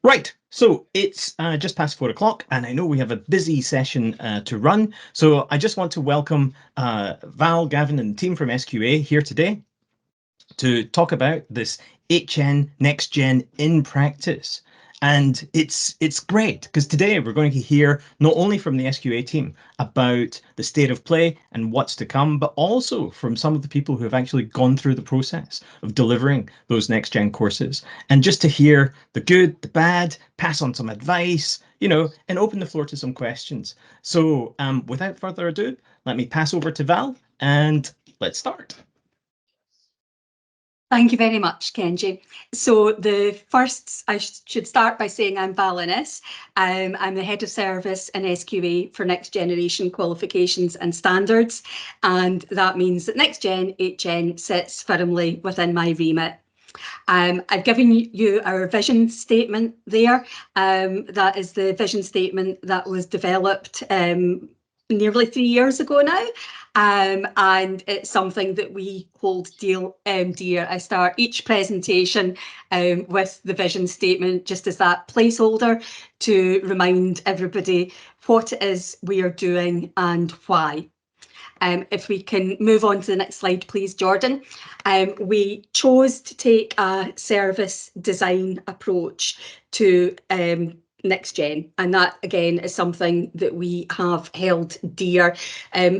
Right, so it's just past 4 o'clock, and I know we have a busy session to run. So I just want to welcome Val, Gavin, and the team from SQA here today to talk about this HN NextGen in practice. And it's great because today we're going to hear not only from the SQA team about the state of play and what's to come, but also from some of the people who have actually gone through the process of delivering those NextGen courses. And just to hear the good, the bad, pass on some advice, and open the floor to some questions. So without further ado, let me pass over to Val and let's start. Thank you very much, Kenji. So I should start by saying I'm Val Innes. I'm the Head of Service in SQA for Next Generation Qualifications and Standards, and that means that NextGen HN sits firmly within my remit. I've given you our vision statement there. That is the vision statement that was developed nearly 3 years ago now. And it's something that we hold dear. I start each presentation with the vision statement just as that placeholder to remind everybody what it is we are doing and why. If we can move on to the next slide, please, Jordan. We chose to take a service design approach to NextGen, and that again is something that we have held dear.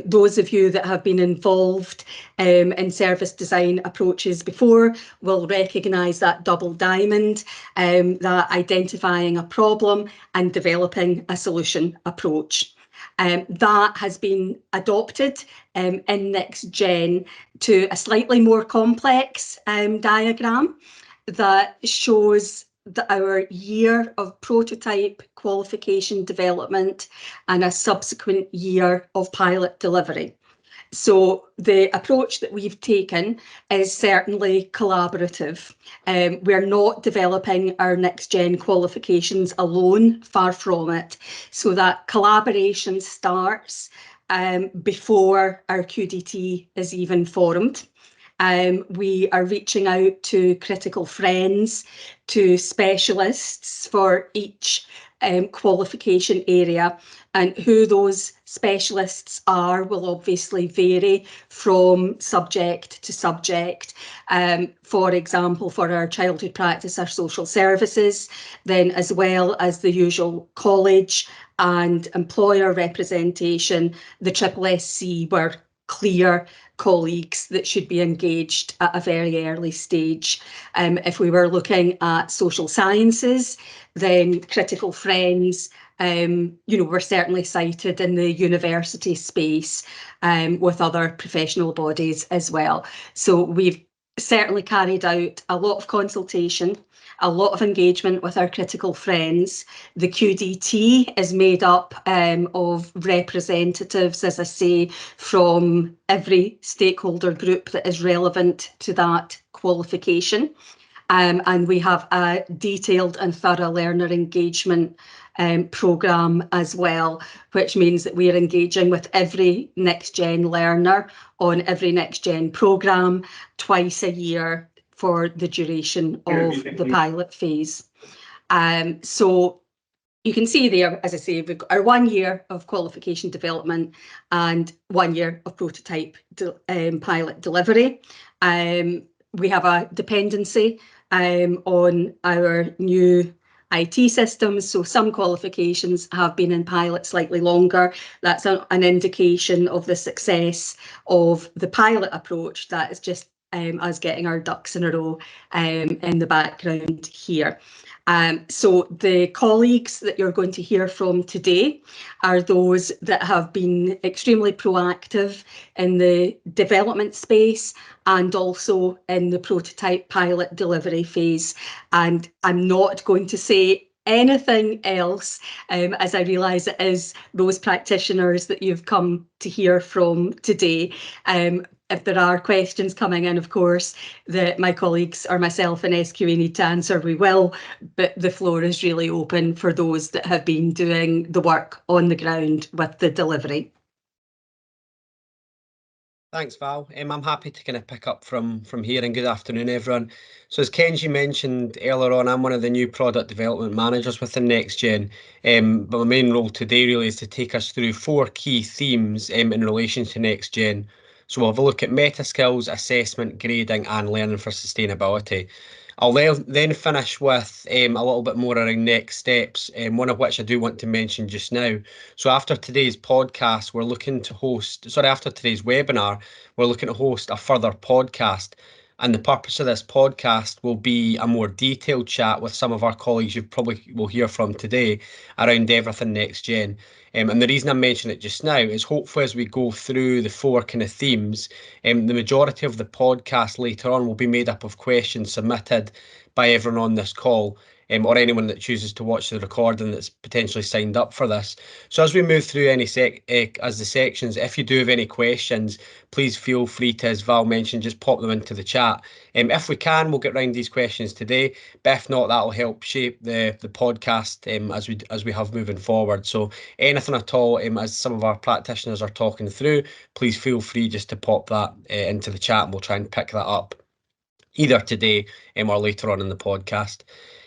Those of you that have been involved in service design approaches before will recognise that double diamond, that identifying a problem and developing a solution approach. That has been adopted in NextGen to a slightly more complex diagram that shows our year of prototype qualification development and a subsequent year of pilot delivery. So the approach that we've taken is certainly collaborative. We're not developing our NextGen qualifications alone, far from it. So that collaboration starts before our QDT is even formed. We are reaching out to critical friends, to specialists for each qualification area, and who those specialists are will obviously vary from subject to subject. For example, for our childhood practice, our social services, then as well as the usual college and employer representation, the SSSC were clear colleagues that should be engaged at a very early stage. If we were looking at social sciences, then critical friends, were certainly cited in the university space with other professional bodies as well. So we've certainly carried out a lot of consultation, a lot of engagement with our critical friends. The QDT is made up of representatives, as I say, from every stakeholder group that is relevant to that qualification. And we have a detailed and thorough learner engagement programme as well, which means that we are engaging with every NextGen learner on every NextGen programme twice a year for the duration of the pilot phase. So you can see there, as I say, we've got our 1 year of qualification development and 1 year of prototype pilot delivery. We have a dependency on our new IT systems, so some qualifications have been in pilot slightly longer. That's an indication of the success of the pilot approach. That is just us getting our ducks in a row in the background here. So the colleagues that you're going to hear from today are those that have been extremely proactive in the development space and also in the prototype pilot delivery phase. And I'm not going to say anything else, as I realise it is those practitioners that you've come to hear from today. If there are questions coming in, of course, that my colleagues or myself in SQA need to answer, we will, but the floor is really open for those that have been doing the work on the ground with the delivery. Thanks, Val. I'm happy to kind of pick up from here, and good afternoon, everyone. So as Kenji mentioned earlier on, I'm one of the new product development managers within NextGen. But my main role today really is to take us through 4 key themes in relation to NextGen. So we'll have a look at meta skills, assessment, grading, and learning for sustainability. I'll then finish with a little bit more around next steps, one of which I do want to mention just now. So after today's podcast, we're looking to host, sorry, after today's webinar, we're looking to host a further podcast. And the purpose of this podcast will be a more detailed chat with some of our colleagues you probably will hear from today around everything next gen. And the reason I mention it just now is hopefully as we go through the 4 kind of themes, the majority of the podcast later on will be made up of questions submitted by everyone on this call, or anyone that chooses to watch the recording that's potentially signed up for this. So as we move through any as the sections, if you do have any questions, please feel free to, as Val mentioned, just pop them into the chat. If we can, we'll get round these questions today, but if not, that'll help shape the podcast as we have moving forward. So anything at all, as some of our practitioners are talking through, please feel free just to pop that into the chat, and we'll try and pick that up either today or later on in the podcast.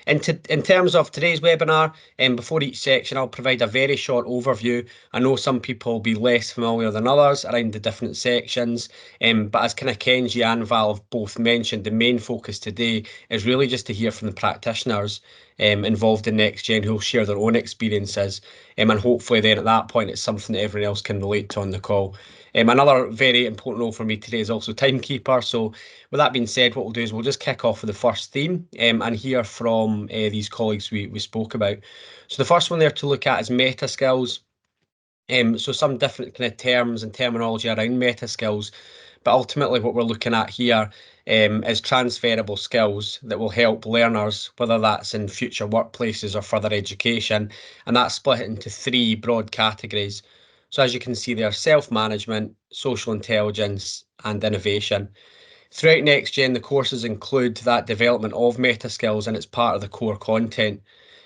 In terms of today's webinar, before each section, I'll provide a very short overview. I know some people will be less familiar than others around the different sections, but as kind of Kenji and Val have both mentioned, the main focus today is really just to hear from the practitioners involved in NextGen who will share their own experiences, and hopefully then at that point it's something that everyone else can relate to on the call. Another very important role for me today is also timekeeper. So with that being said, what we'll do is we'll just kick off with the first theme and hear from these colleagues we spoke about. So the first one there to look at is meta skills. So some different kind of terms and terminology around meta skills, but ultimately what we're looking at here is transferable skills that will help learners, whether that's in future workplaces or further education, and that's split into 3 broad categories. So as you can see there, self-management, social intelligence, and innovation. Throughout NextGen, the courses include that development of meta skills, and it's part of the core content.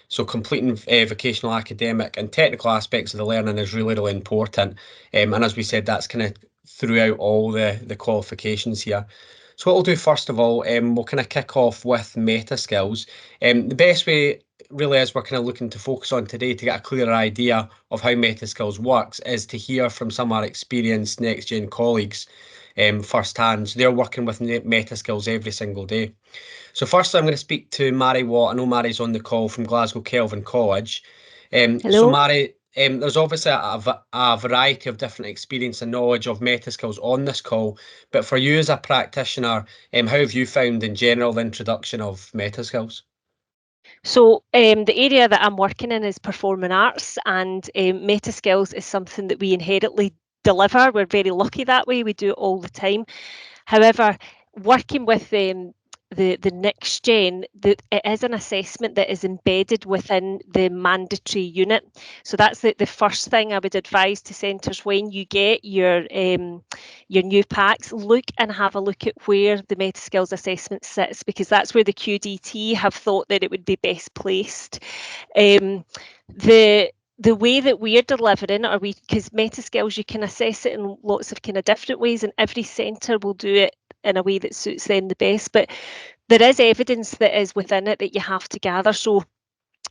So completing vocational, academic and technical aspects of the learning is really, really important. And as we said, that's kind of throughout all the qualifications here. So what we'll do first of all, we'll kind of kick off with meta skills. The best way really is we're kind of looking to focus on today to get a clearer idea of how meta skills works is to hear from some of our experienced NextGen colleagues firsthand. So they're working with meta skills every single day. So firstly, I'm going to speak to Mary Watt. I know Mary's on the call from Glasgow Kelvin College. Hello. So Mary, there's obviously a variety of different experience and knowledge of meta skills on this call, but for you as a practitioner, how have you found in general the introduction of meta skills? So the area that I'm working in is performing arts, and meta skills is something that we inherently deliver. We're very lucky that way. We do it all the time. However, working with the NextGen, it is an assessment that is embedded within the mandatory unit. So that's the first thing I would advise to centres when you get your new packs. Look and have a look at where the meta skills assessment sits, because that's where the QDT have thought that it would be best placed. The way that we're delivering are because meta skills, you can assess it in lots of kind of different ways, and every centre will do it in a way that suits them the best. But there is evidence that is within it that you have to gather. So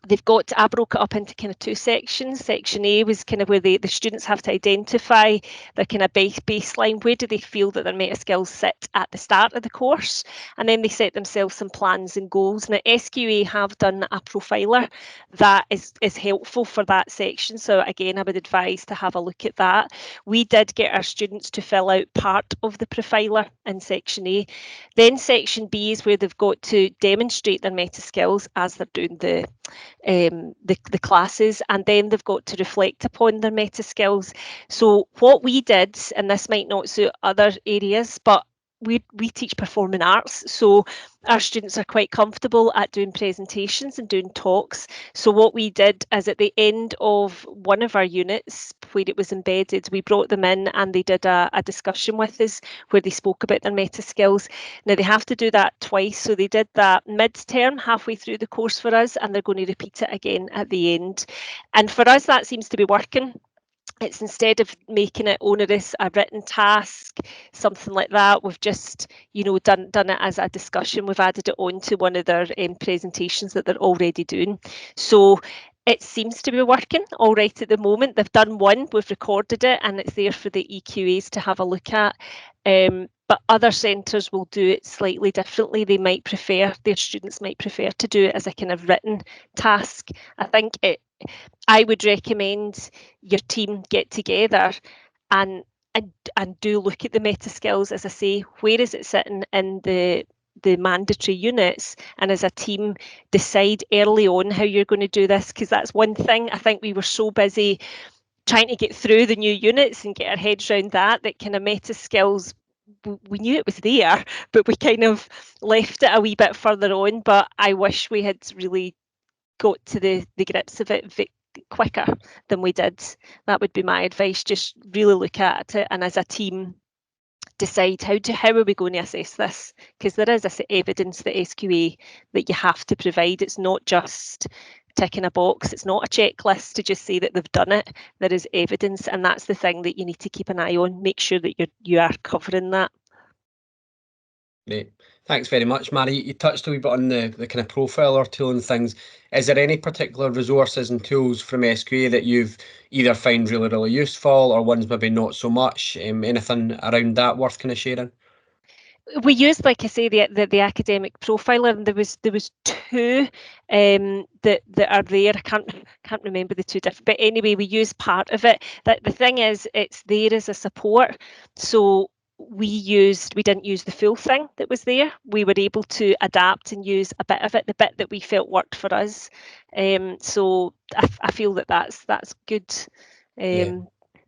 I broke it up into kind of 2 sections. Section A was kind of where the students have to identify their kind of baseline. Where do they feel that their meta skills sit at the start of the course? And then they set themselves some plans and goals. Now, SQA have done a profiler that is helpful for that section. So again, I would advise to have a look at that. We did get our students to fill out part of the profiler in section A. Then section B is where they've got to demonstrate their meta skills as they're doing the classes, and then they've got to reflect upon their meta skills. So what we did, and this might not suit other areas, but we teach performing arts, so our students are quite comfortable at doing presentations and doing talks. So what we did is at the end of one of our units where it was embedded, we brought them in and they did a discussion with us where they spoke about their meta skills. Now they have to do that twice, so they did that mid-term halfway through the course for us, and they're going to repeat it again at the end. And for us that seems to be working. it's instead of making it onerous, a written task, something like that, we've just, you know, done it as a discussion. We've added it onto one of their presentations that they're already doing. So it seems to be working all right at the moment. They've done one, we've recorded it, and it's there for the EQAs to have a look at. But other centres will do it slightly differently. They might prefer, their students might prefer to do it as a kind of written task. I think I would recommend your team get together and do look at the meta skills. As I say, where is it sitting in the mandatory units, and as a team decide early on how you're going to do this, because that's one thing. I think we were so busy trying to get through the new units and get our heads around that kind of meta skills, we knew it was there, but we kind of left it a wee bit further on. But I wish we had really got to the grips of it quicker than we did. That would be my advice. Just really look at it, and as a team decide how are we going to assess this, because there is this evidence that SQA that you have to provide. It's not just ticking a box, it's not a checklist to just say that they've done it. There is evidence, and that's the thing that you need to keep an eye on. Make sure that you are covering that. Great. Thanks very much, Mary. You touched a wee bit on the kind of profiler tool and things. Is there any particular resources and tools from SQA that you've either found really, really useful, or ones maybe not so much? Anything around that worth kind of sharing? We used, like I say, the academic profiler, and there was two that are there. I can't remember the two different, but anyway, we used part of it. That the thing is, it's there as a support. So we didn't use the full thing that was there. We were able to adapt and use a bit of it, the bit that we felt worked for us. So I feel that that's good. Yeah.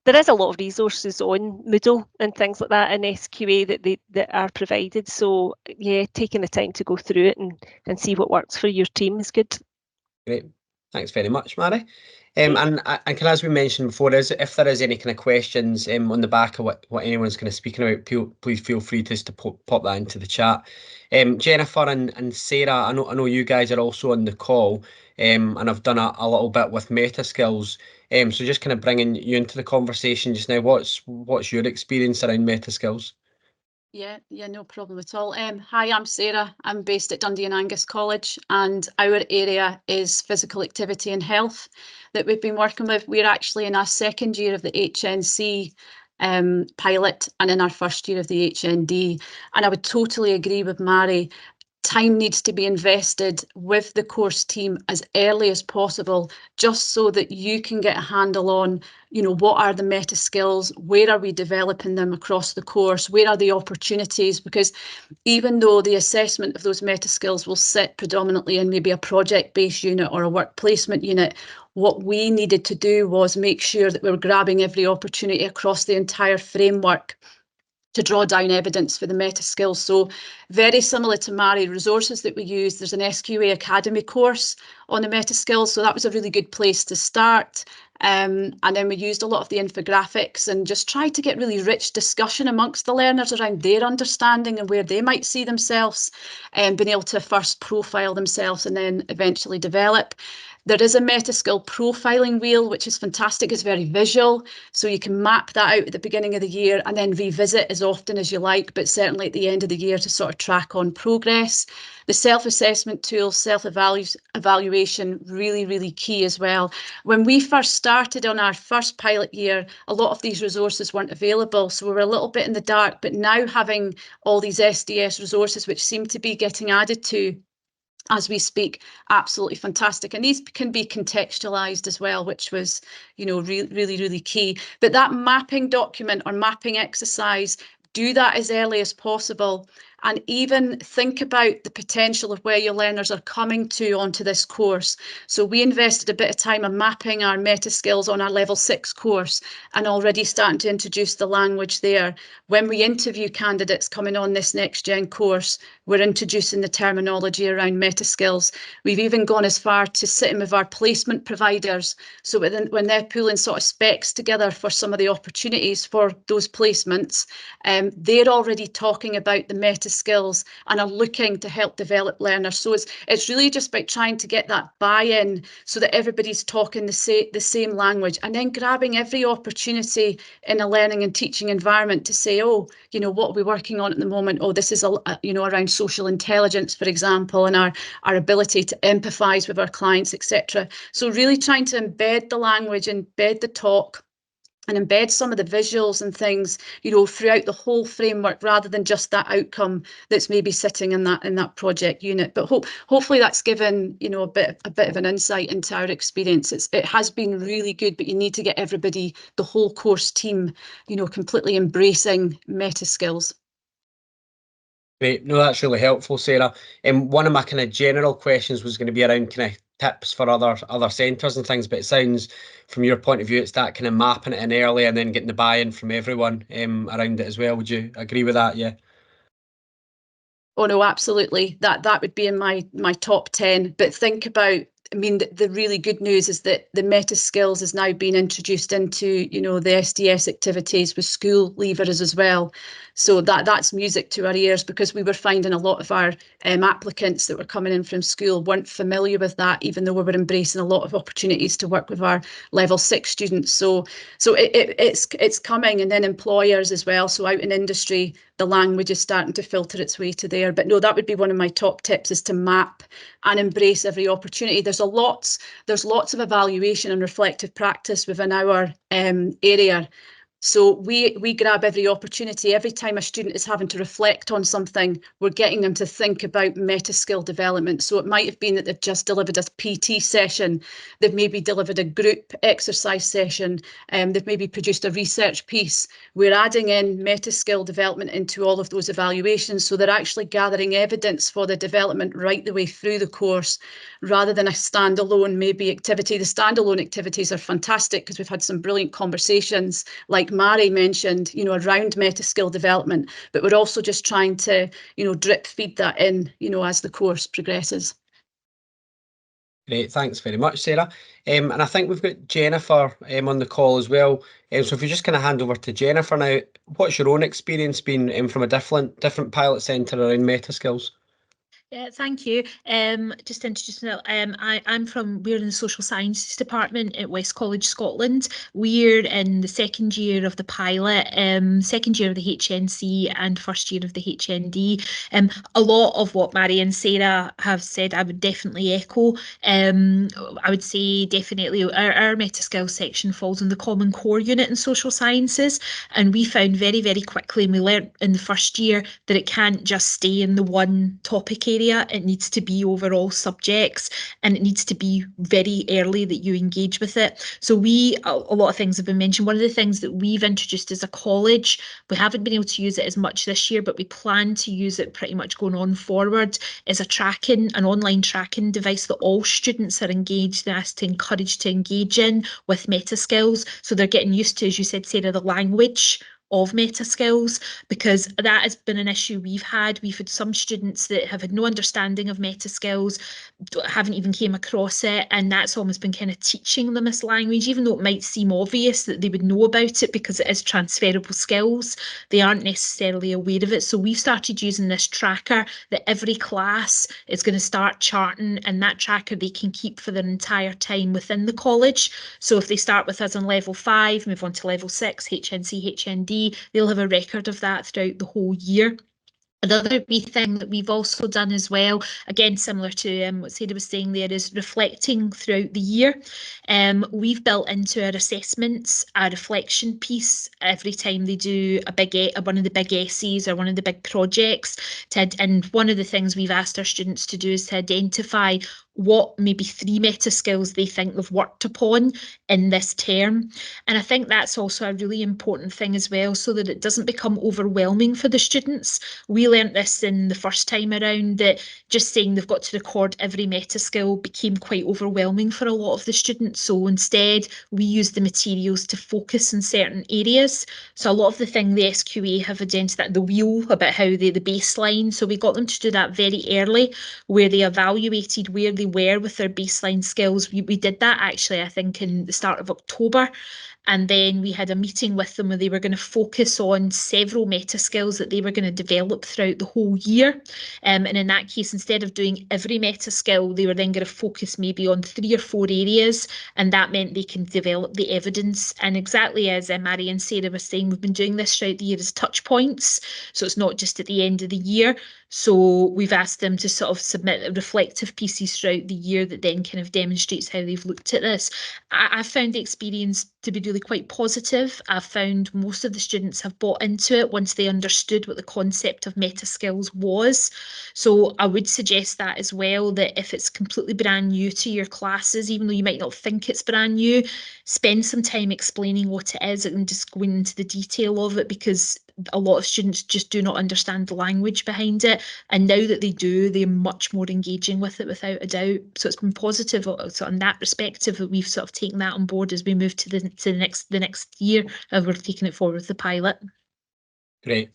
There is a lot of resources on Moodle and things like that in SQA that are provided. So yeah, taking the time to go through it and see what works for your team is good. Great. Thanks very much, Mary. And as we mentioned before, if there is any kind of questions on the back of what anyone's kind of speaking about, please feel free to pop that into the chat. Jennifer and Sarah, I know you guys are also on the call, and I've done a little bit with meta skills. So just kind of bringing you into the conversation just now. What's your experience around meta skills? Yeah, no problem at all. Hi, I'm Sarah. I'm based at Dundee and Angus College, and our area is physical activity and health that we've been working with. We're actually in our second year of the HNC pilot and in our first year of the HND. And I would totally agree with Mary. Time needs to be invested with the course team as early as possible, just so that you can get a handle on, you know, what are the meta skills, where are we developing them across the course, where are the opportunities, because even though the assessment of those meta skills will sit predominantly in maybe a project-based unit or a work placement unit, what we needed to do was make sure that we were grabbing every opportunity across the entire framework to draw down evidence for the meta skills. So very similar to Mary, resources that we use, there's an SQA Academy course on the meta skills. So that was a really good place to start. And then we used a lot of the infographics and just tried to get really rich discussion amongst the learners around their understanding and where they might see themselves, and being able to first profile themselves and then eventually develop. There is a meta skill profiling wheel, which is fantastic. It's very visual, so you can map that out at the beginning of the year and then revisit as often as you like, but certainly at the end of the year to sort of track on progress. The self-assessment tool, self-evaluation, really, really key as well. When we first started on our first pilot year, a lot of these resources weren't available, so we were a little bit in the dark, but now having all these SDS resources, which seem to be getting added to as we speak, absolutely fantastic. And these can be contextualized as well, which was, you know, really, really key. But that mapping document or mapping exercise, do that as early as possible, and even think about the potential of where your learners are coming to onto this course. So we invested a bit of time on mapping our meta skills on our level 6 course and already starting to introduce the language there. When we interview candidates coming on this NextGen course, we're introducing the terminology around meta skills. We've even gone as far to sitting with our placement providers. So when they're pulling sort of specs together for some of the opportunities for those placements, they're already talking about the meta meta skills and are looking to help develop learners. So it's really just about trying to get that buy-in so that everybody's talking the same language, and then grabbing every opportunity in a learning and teaching environment to say, oh, you know, what are we working on at the moment? Oh, this is, you know, around social intelligence, for example, and our ability to empathise with our clients, etc. So really trying to embed the language, embed the talk, and embed some of the visuals and things, you know, throughout the whole framework, rather than just that outcome that's maybe sitting in that project unit. But hopefully that's given, you know, a bit of an insight into our experience. It has been really good, but you need to get everybody, the whole course team, you know, completely embracing meta skills. Great, no, that's really helpful, Sarah. And one of my kind of general questions was going to be around kind of tips for other centres and things, but it sounds from your point of view, it's that kind of mapping it in early and then getting the buy-in from everyone around it as well. Would you agree with that? Yeah. Oh no, absolutely. That would be in my top 10. But think about, I mean, the really good news is that the meta skills is now being introduced into, you know, the SDS activities with school leavers as well. So that's music to our ears, because we were finding a lot of our applicants that were coming in from school weren't familiar with that, even though we were embracing a lot of opportunities to work with our level 6 students. So it's coming, and then employers as well. So out in industry, the language is starting to filter its way to there. But no, that would be one of my top tips, is to map and embrace every opportunity. There's lots of evaluation and reflective practice within our area. So we grab every opportunity. Every time a student is having to reflect on something, we're getting them to think about meta skill development. So it might have been that they've just delivered a PT session, they've maybe delivered a group exercise session, they've maybe produced a research piece. We're adding in meta skill development into all of those evaluations, so they're actually gathering evidence for the development right the way through the course, rather than a standalone maybe activity. The standalone activities are fantastic because we've had some brilliant conversations, like Mari mentioned, you know, around meta skill development, but we're also just trying to, you know, drip feed that in, you know, as the course progresses. Great, thanks very much, Sarah. And I think we've got Jennifer on the call as well. So if you just kind of hand over to Jennifer now, what's your own experience been from a different pilot centre around meta skills? Yeah, thank you. Just to introduce myself, we're in the social sciences department at West College, Scotland. We're in the second year of the pilot, second year of the HNC and first year of the HND. A lot of what Mari and Sarah have said, I would definitely echo. I would say definitely our meta skills section falls in the Common Core unit in social sciences, and we found very, very quickly, and we learnt in the first year, that it can't just stay in the one topic area. It needs to be over all subjects, and it needs to be very early that you engage with it. So a lot of things have been mentioned. One of the things that we've introduced as a college, we haven't been able to use it as much this year, but we plan to use it pretty much going on forward, is an online tracking device that all students are engaged and asked to encourage to engage in with meta skills. So they're getting used to, as you said, Sarah, the language of meta skills, because that has been an issue we've had. We've had some students that have had no understanding of meta skills, haven't even came across it, and that's almost been kind of teaching them this language, even though it might seem obvious that they would know about it because it is transferable skills. They aren't necessarily aware of it. So we've started using this tracker that every class is going to start charting, and that tracker they can keep for their entire time within the college. So if they start with us on level 5, move on to level 6, HNC, HND, they'll have a record of that throughout the whole year. Another wee thing that we've also done as well, again, similar to what Sarah was saying there, is reflecting throughout the year. We've built into our assessments a reflection piece every time they do one of the big essays or one of the big projects. And one of the things we've asked our students to do is to identify what maybe 3 meta skills they think they've worked upon in this term. And I think that's also a really important thing as well, so that it doesn't become overwhelming for the students. We learnt this in the first time around, that just saying they've got to record every meta skill became quite overwhelming for a lot of the students. So instead, we use the materials to focus in certain areas. So a lot of the thing the SQA have identified, the wheel about how the baseline, so we got them to do that very early, where they evaluated where they were with their baseline skills. We did that actually, I think, in the start of October. And then we had a meeting with them where they were going to focus on several meta skills that they were going to develop throughout the whole year. And in that case, instead of doing every meta skill, they were then going to focus maybe on 3 or 4 areas, and that meant they can develop the evidence. And exactly as Mary and Sarah were saying, we've been doing this throughout the year as touch points, so it's not just at the end of the year. So we've asked them to sort of submit reflective pieces throughout the year that then kind of demonstrates how they've looked at this. I found the experience to be really quite positive. I've found most of the students have bought into it once they understood what the concept of meta skills was. So I would suggest that as well, that if it's completely brand new to your classes, even though you might not think it's brand new, spend some time explaining what it is and just going into the detail of it, because a lot of students just do not understand the language behind it. And now that they do, they're much more engaging with it without a doubt. So it's been positive so in that perspective that we've sort of taken that on board as we move to the next year, and we're taking it forward with the pilot. Great.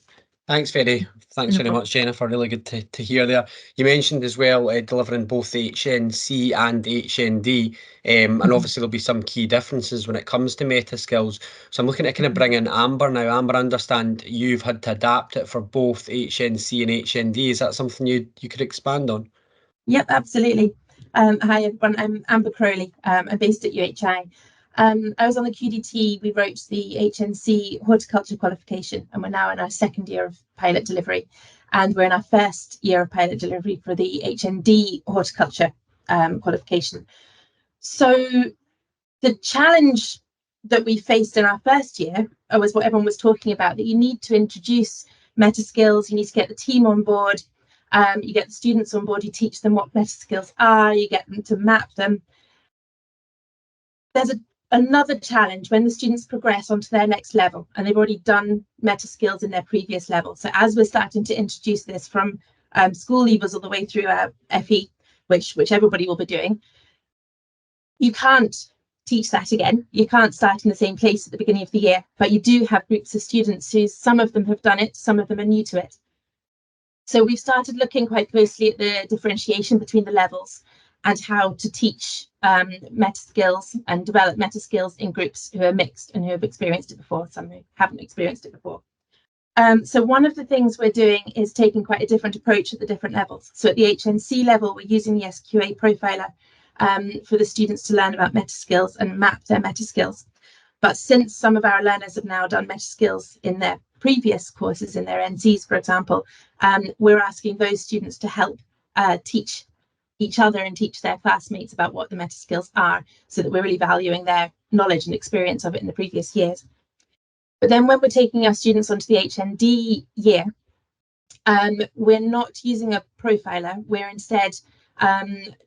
Thanks very much, Jennifer. Really good to hear there. You mentioned as well delivering both HNC and HND, and obviously there'll be some key differences when it comes to meta skills. So I'm looking at kind of bring in Amber now. Amber, I understand you've had to adapt it for both HNC and HND. Is that something you could expand on? Yep, absolutely. Hi everyone, I'm Amber Crowley. I'm based at UHI. I was on the QDT. We wrote the HNC horticulture qualification, and we're now in our second year of pilot delivery, and we're in our first year of pilot delivery for the HND horticulture qualification. So the challenge that we faced in our first year was what everyone was talking about, that you need to introduce meta skills, you need to get the team on board, you get the students on board, you teach them what meta skills are, you get them to map them. There's another challenge when the students progress onto their next level and they've already done meta skills in their previous level. So as we're starting to introduce this from school leavers all the way through our FE, which everybody will be doing, you can't teach that again. You can't start in the same place at the beginning of the year, but you do have groups of students who, some of them have done it, some of them are new to it. So we've started looking quite closely at the differentiation between the levels and how to teach meta skills and develop meta skills in groups who are mixed and who have experienced it before, some who haven't experienced it before. So one of the things we're doing is taking quite a different approach at the different levels. So at the HNC level, we're using the SQA profiler for the students to learn about meta skills and map their meta skills. But since some of our learners have now done meta skills in their previous courses, in their NCs, for example, we're asking those students to help teach each other and teach their classmates about what the meta skills are, so that we're really valuing their knowledge and experience of it in the previous years. But then when we're taking our students onto the HND year, we're not using a profiler. We're instead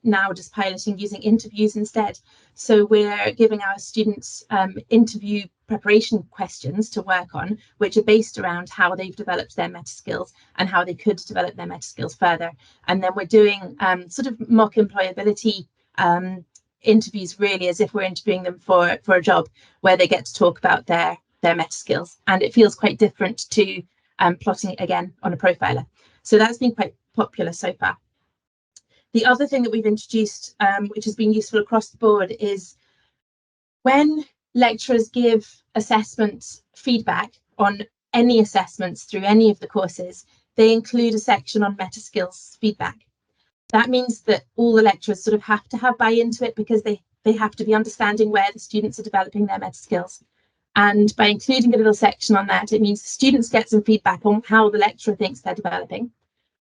now just piloting using interviews instead. So we're giving our students interview preparation questions to work on, which are based around how they've developed their meta skills and how they could develop their meta skills further. And then we're doing sort of mock employability interviews, really as if we're interviewing them for a job, where they get to talk about their meta skills. And it feels quite different to plotting it again on a profiler. So that's been quite popular so far. The other thing that we've introduced, which has been useful across the board, is when lecturers give assessment feedback on any assessments through any of the courses, they include a section on meta skills feedback. That means that all the lecturers sort of have to have buy-in to it, because they have to be understanding where the students are developing their meta skills. And by including a little section on that, it means the students get some feedback on how the lecturer thinks they're developing.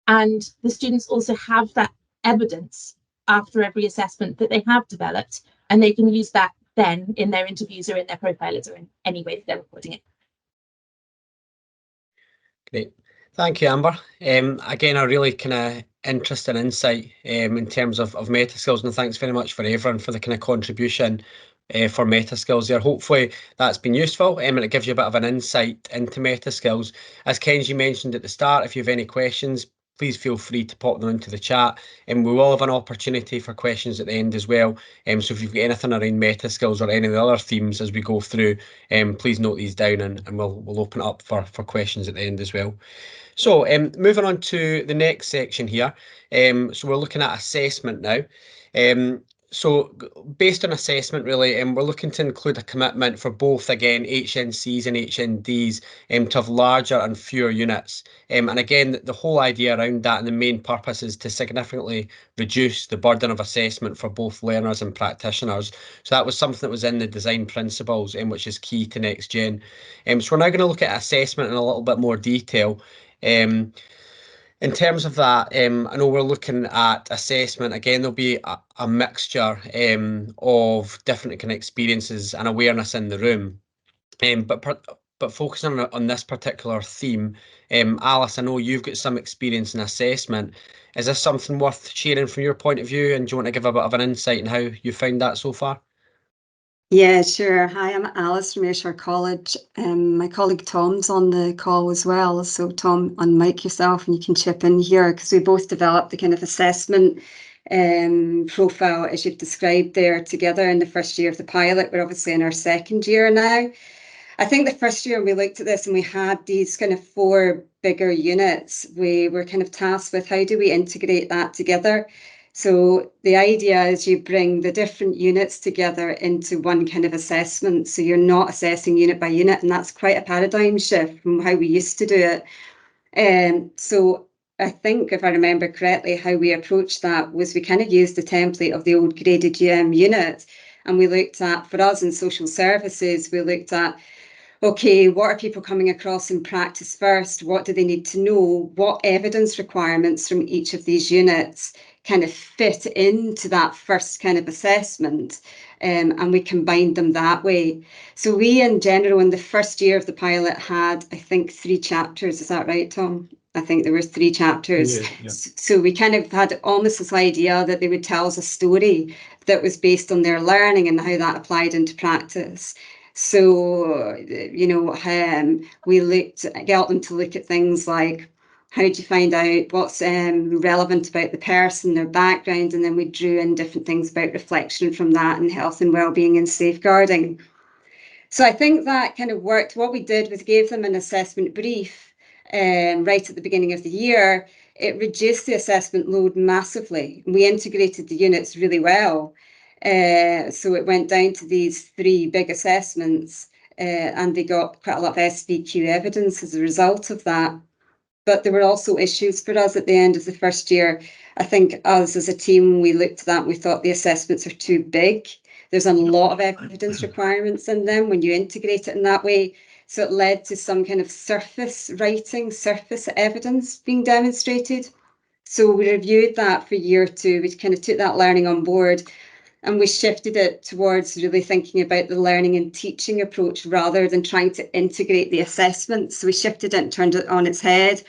And the students also have that evidence after every assessment that they have developed, and they can use that then in their interviews or in their profilers or in any way that they're reporting it. Great. Thank you, Amber. Again, a really kind of interesting insight in terms of meta skills, and thanks very much for everyone for the kind of contribution for meta skills there. Hopefully that's been useful, and it gives you a bit of an insight into meta skills. As Kenji mentioned at the start, if you have any questions, please feel free to pop them into the chat, and we will have an opportunity for questions at the end as well. So if you've got anything around meta skills or any of the other themes as we go through, please note these down, and we'll open it up for questions at the end as well. So moving on to the next section here. So we're looking at assessment now. So based on assessment, really, we're looking to include a commitment for both, again, HNCs and HNDs to have larger and fewer units. And again, the whole idea around that and the main purpose is to significantly reduce the burden of assessment for both learners and practitioners. So that was something that was in the design principles, which is key to NextGen. So we're now going to look at assessment in a little bit more detail. In terms of that, I know we're looking at assessment. Again, there'll be a mixture of different kind of experiences and awareness in the room. But focusing on this particular theme, Alice, I know you've got some experience in assessment. Is this something worth sharing from your point of view? And do you want to give a bit of an insight in how you found that so far? Yeah, sure. Hi, I'm Alice from Ayrshire College. My colleague Tom's on the call as well. So Tom, unmic yourself and you can chip in here because we both developed the kind of assessment profile as you've described there together in the first year of the pilot. We're obviously in our second year now. I think the first year we looked at this and we had these kind of 4 bigger units. We were kind of tasked with how do we integrate that together? So the idea is you bring the different units together into one kind of assessment. So you're not assessing unit by unit, and that's quite a paradigm shift from how we used to do it. So I think if I remember correctly, how we approached that was we kind of used the template of the old graded unit. And we looked at, for us in social services, we looked at, okay, what are people coming across in practice first? What do they need to know? What evidence requirements from each of these units kind of fit into that first kind of assessment? And we combined them that way. So we, in general, in the first year of the pilot had, I think, 3 chapters. Is that right, Tom? I think there were 3 chapters. Yeah. So we kind of had almost this idea that they would tell us a story that was based on their learning and how that applied into practice. So, you know, we got them to look at things like, how do you find out what's relevant about the person, their background, and then we drew in different things about reflection from that and health and well-being and safeguarding. So I think that kind of worked. What we did was gave them an assessment brief right at the beginning of the year. It reduced the assessment load massively. We integrated the units really well. So it went down to these 3 big assessments and they got quite a lot of SVQ evidence as a result of that. But there were also issues for us at the end of the first year. I think us as a team, we looked at that and we thought the assessments are too big. There's a lot of evidence requirements in them when you integrate it in that way. So it led to some kind of surface writing, surface evidence being demonstrated. So we reviewed that for year 2. We kind of took that learning on board and we shifted it towards really thinking about the learning and teaching approach rather than trying to integrate the assessments. So we shifted it and turned it on its head.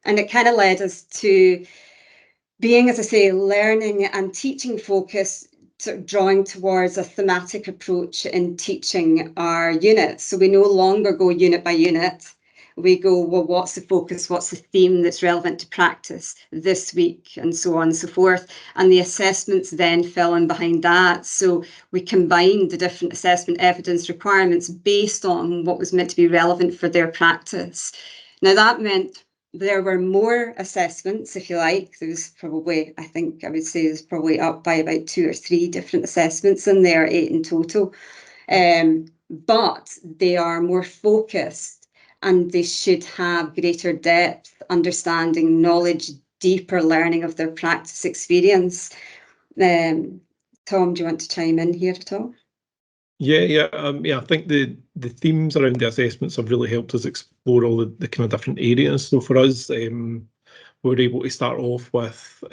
And it kind of led us to being, as I say, learning and teaching focus, sort of drawing towards a thematic approach in teaching our units. So we no longer go unit by unit. We go, well, what's the focus? What's the theme that's relevant to practice this week, and so on and so forth. And the assessments then fell in behind that. So we combined the different assessment evidence requirements based on what was meant to be relevant for their practice. Now that meant there were more assessments, if you like. There was probably, I think I would say there's probably up by about 2 or 3 different assessments in there, 8 in total. But they are more focused and they should have greater depth, understanding, knowledge, deeper learning of their practice experience. Tom, do you want to chime in here at all? Yeah. I think the themes around the assessments have really helped us explore all the kind of different areas. So for us, we were able to start off with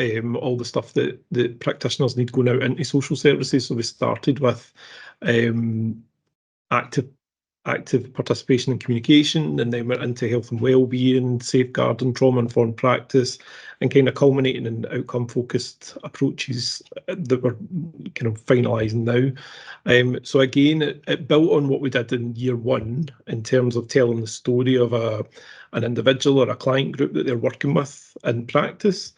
all the stuff that the practitioners need going out into social services. So we started with active participation in communication, and then went into health and wellbeing, safeguarding, trauma-informed practice, and kind of culminating in outcome-focused approaches that we're kind of finalising now. So again, it built on what we did in year 1 in terms of telling the story of an individual or a client group that they're working with in practice.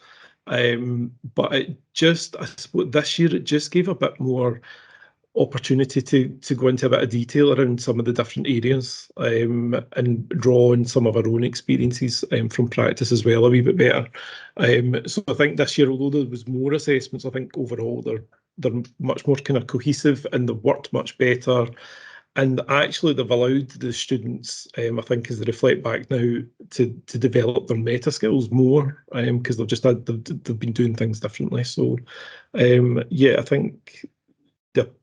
But it just, I suppose this year, it just gave a bit more opportunity to go into a bit of detail around some of the different areas and draw on some of our own experiences from practice as well a wee bit better. So I think this year, although there was more assessments, I think overall they're much more kind of cohesive and they've worked much better. And actually, they've allowed the students, I think, as they reflect back now, to develop their meta skills more, because they've been doing things differently. So, yeah, I think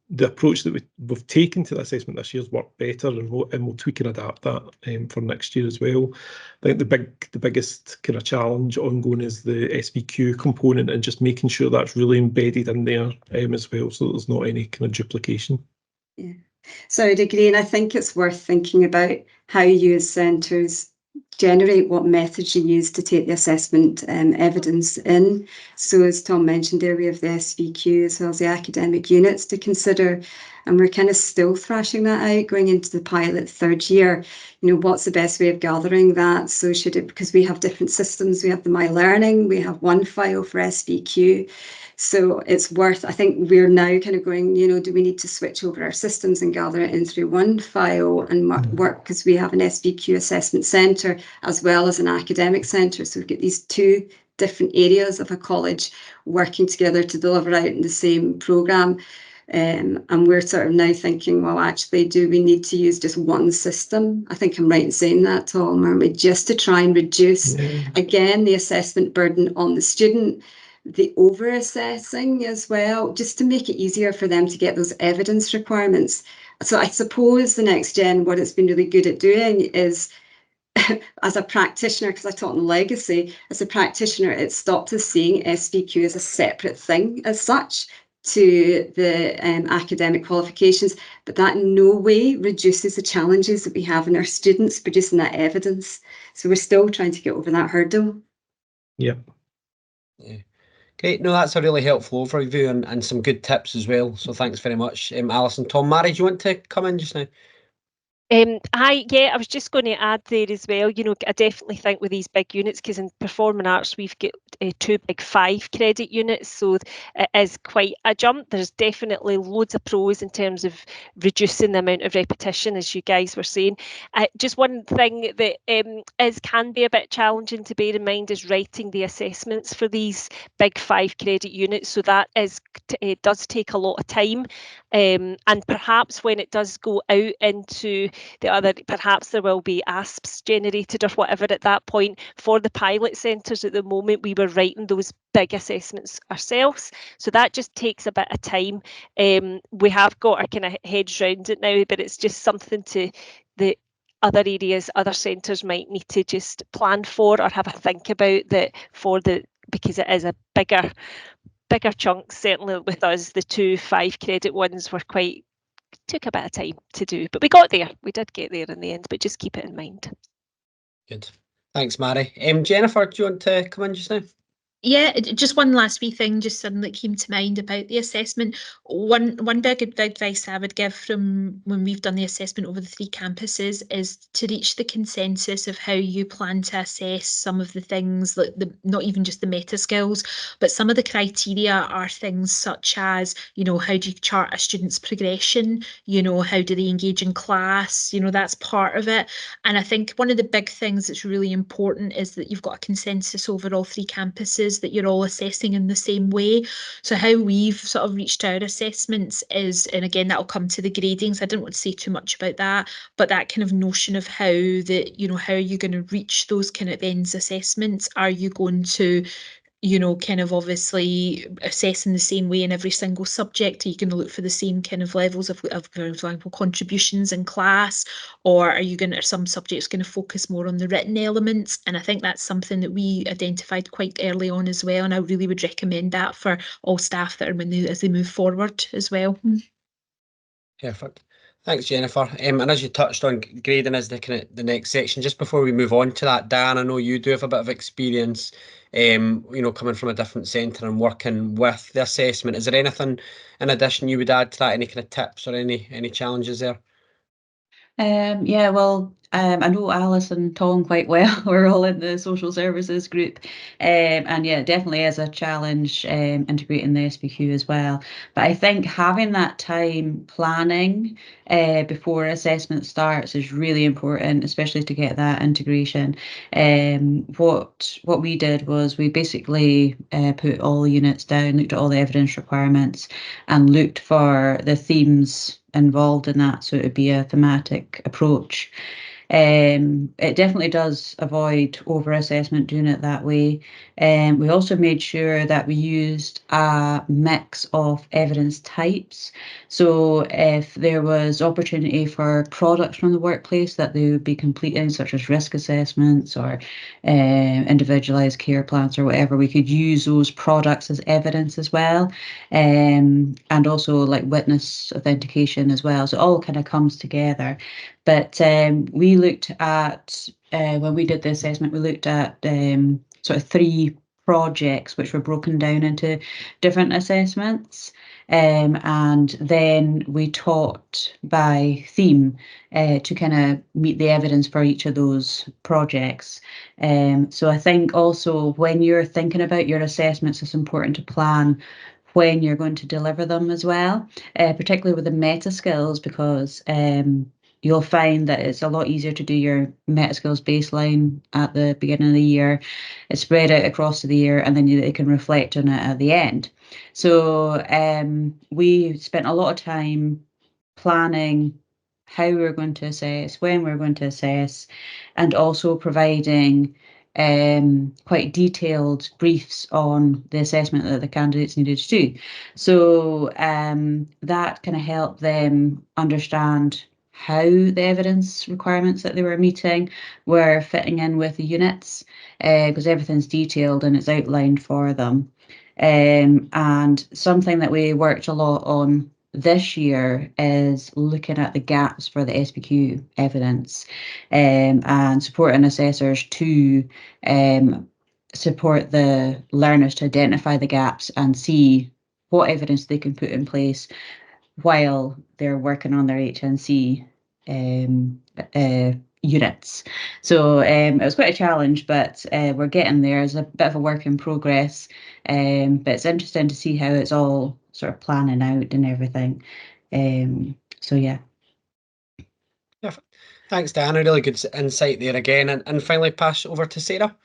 the approach that we've taken to the assessment this year has worked better, and we'll tweak and adapt that for next year as well. I think the biggest kind of challenge ongoing is the SVQ component and just making sure that's really embedded in there as well, so that there's not any kind of duplication. Yeah. So I'd agree, and I think it's worth thinking about how you as centres generate what methods you use to take the assessment evidence in. So as Tom mentioned there, we have the SVQ as well as the academic units to consider, and we're kind of still thrashing that out going into the pilot third year. You know, what's the best way of gathering that? So because we have different systems, we have the My Learning, we have one file for SVQ. So it's worth, I think we're now kind of going, you know, do we need to switch over our systems and gather it in through one file and work, because we have an SVQ assessment centre as well as an academic centre. So we've got these two different areas of a college working together to deliver out in the same programme. And we're sort of now thinking, well, actually, do we need to use just one system? I think I'm right in saying that, Tom, aren't we? Just to try and reduce, again, the assessment burden on the student, the over-assessing as well, just to make it easier for them to get those evidence requirements. So I suppose the NextGen, what it's been really good at doing is, as a practitioner, because I taught in legacy, as a practitioner, it stopped us seeing SVQ as a separate thing as such to the academic qualifications, but that in no way reduces the challenges that we have in our students producing that evidence. So we're still trying to get over that hurdle. Yeah. Great. No, that's a really helpful overview and some good tips as well. So thanks very much, Alison. Tom, Mary, do you want to come in just now? I was just going to add there as well, you know, I definitely think with these big units, because in performing arts we've got 2 big 5 credit units, so it is quite a jump. There's definitely loads of pros in terms of reducing the amount of repetition, as you guys were saying. Just one thing that can be a bit challenging to bear in mind is writing the assessments for these big 5 credit units, so that it does take a lot of time, and perhaps when it does go out into the other, perhaps there will be ASPs generated or whatever at that point. For the pilot centres at the moment, we were writing those big assessments ourselves, so that just takes a bit of time. We have got our kind of heads round it now, but it's just something to the other areas, other centres might need to just plan for or have a think about that because it is a bigger chunk. Certainly with us, the 2 5 credit ones were took a bit of time to do, but we got there. We did get there in the end, but just keep it in mind. Good. Thanks, Mary. Jennifer, do you want to come in just now? Yeah, just one last wee thing just suddenly came to mind about the assessment. One big advice I would give from when we've done the assessment over the 3 campuses is to reach the consensus of how you plan to assess some of the things, like not even just the meta skills, but some of the criteria are things such as, you know, how do you chart a student's progression? You know, how do they engage in class? You know, that's part of it. And I think one of the big things that's really important is that you've got a consensus over all 3 campuses, that you're all assessing in the same way. So how we've sort of reached our assessments is, and again, that'll come to the gradings. I didn't want to say too much about that, but that kind of notion of how how are you going to reach those kind of ends assessments? Are you going to, you know, kind of obviously assess in the same way in every single subject? Are you going to look for the same kind of levels of for example, contributions in class? Or are some subjects going to focus more on the written elements? And I think that's something that we identified quite early on as well. And I really would recommend that for all staff that are as they move forward as well. Perfect. Thanks, Jennifer. And as you touched on, grading is the next section. Just before we move on to that, Dan, I know you do have a bit of experience, you know, coming from a different centre and working with the assessment. Is there anything in addition you would add to that? Any kind of tips or any challenges there? Yeah, well, I know Alice and Tom quite well. We're all in the social services group. And yeah, definitely is a challenge integrating the SPQ as well. But I think having that time planning before assessment starts is really important, especially to get that integration. What we did was we basically put all the units down, looked at all the evidence requirements, and looked for the themes involved in that, so it would be a thematic approach. It definitely does avoid over-assessment doing it that way. We also made sure that we used a mix of evidence types. So if there was opportunity for products from the workplace that they would be completing, such as risk assessments or individualised care plans or whatever, we could use those products as evidence as well. And also like witness authentication as well. So it all kind of comes together. But we looked at, when we did the assessment, we looked at sort of 3 projects which were broken down into different assessments. And then we taught by theme to kind of meet the evidence for each of those projects. So I think also when you're thinking about your assessments, it's important to plan when you're going to deliver them as well, particularly with the meta skills, because you'll find that it's a lot easier to do your meta skills baseline at the beginning of the year. It's spread out across the year, and then you can reflect on it at the end. So we spent a lot of time planning how we're going to assess, when we're going to assess, and also providing quite detailed briefs on the assessment that the candidates needed to do. So that kind of helped them understand how the evidence requirements that they were meeting were fitting in with the units, because everything's detailed and it's outlined for them. And something that we worked a lot on this year is looking at the gaps for the SPQ evidence, and supporting assessors to support the learners to identify the gaps and see what evidence they can put in place while they're working on their HNC units. So it was quite a challenge, but we're getting there. It's a bit of a work in progress, but it's interesting to see how it's all sort of planning out and everything. So yeah. Thanks, Diana. Really good insight there again. And finally, pass over to Sarah.